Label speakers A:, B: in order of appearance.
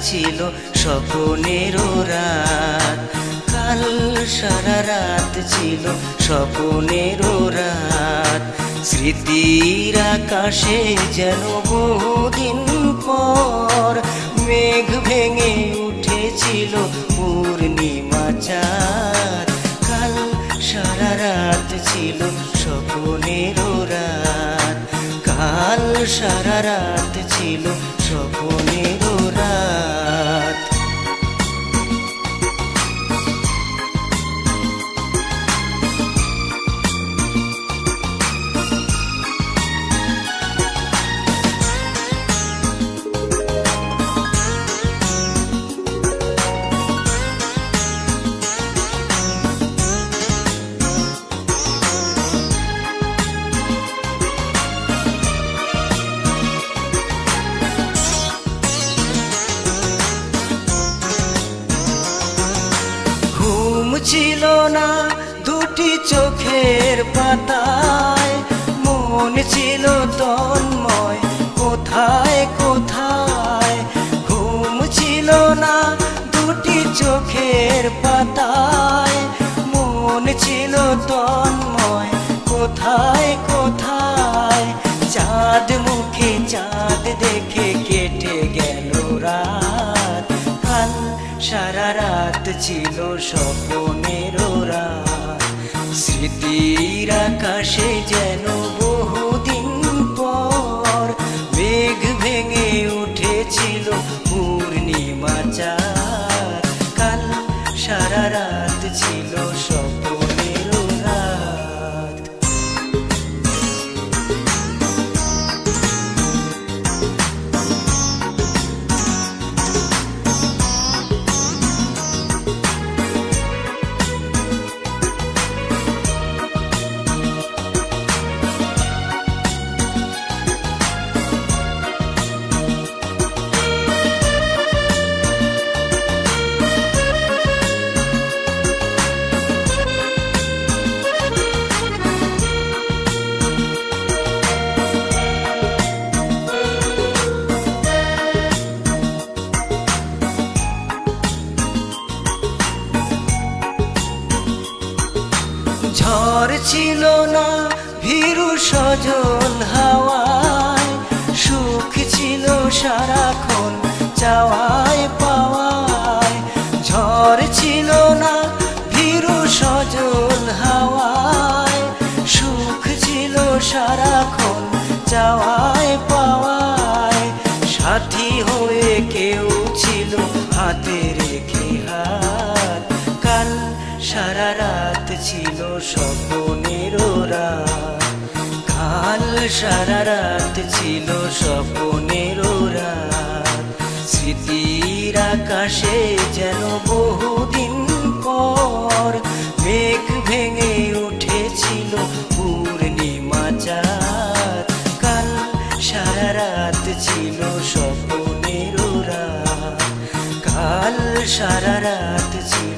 A: ছিল স্বপ্নের রাত, কাল সারা রাত ছিল স্বপ্নের রাত। স্মৃতির আকাশে যেন বহুদিন পর মেঘ ভেঙে উঠেছিল পূর্ণিমা চাঁদ। কাল সারা রাত ছিল স্বপ্নের রাত, কাল সারা রাত ছিল স্বপ্নের রাত। ছিল না দুটি চোখের পাতায়, মন ছিল তন্ময় কোথায় কোথায়। ঘুম ছিল না দুটি চোখের পাতায়, মন ছিল তন্ময় কোথায় কোথায়। চাঁদ মুখে চাঁদ দেখে কেটে গেল রাত, কাল সারা রাত ছিল স্বপ্নের রাত। স্মৃতির আকাশে যেন বহুদিন পর মেঘ ভেঙে উঠেছিল পূর্ণিমা চাঁদ। কাল সারা রাত ছিল স্বপ্নের রাত। ঝড় ছিল না ভীরু সজল হাওয়ায়, সুখ ছিল সারাক্ষণ চাওয়ায় পাওয়ায়। ঝড় ছিল না ভীরু সজল হাওয়ায়, সুখ ছিল সারাক্ষণ চাওয়ায় পাওয়ায়। সাথী হয়ে কেউ ছিল হাতে রেখে হাত, কাল সারা রাত ছিল স্বপ্নের রাত, কাল সারা রাত ছিল স্বপ্নের রাত। স্মৃতির আকাশে যেন বহুদিন পর মেঘ ভেঙে উঠেছিল পূর্ণিমা চাঁদ। কাল সারা রাত ছিল স্বপ্নের রাত, কাল সারা রাত ছিল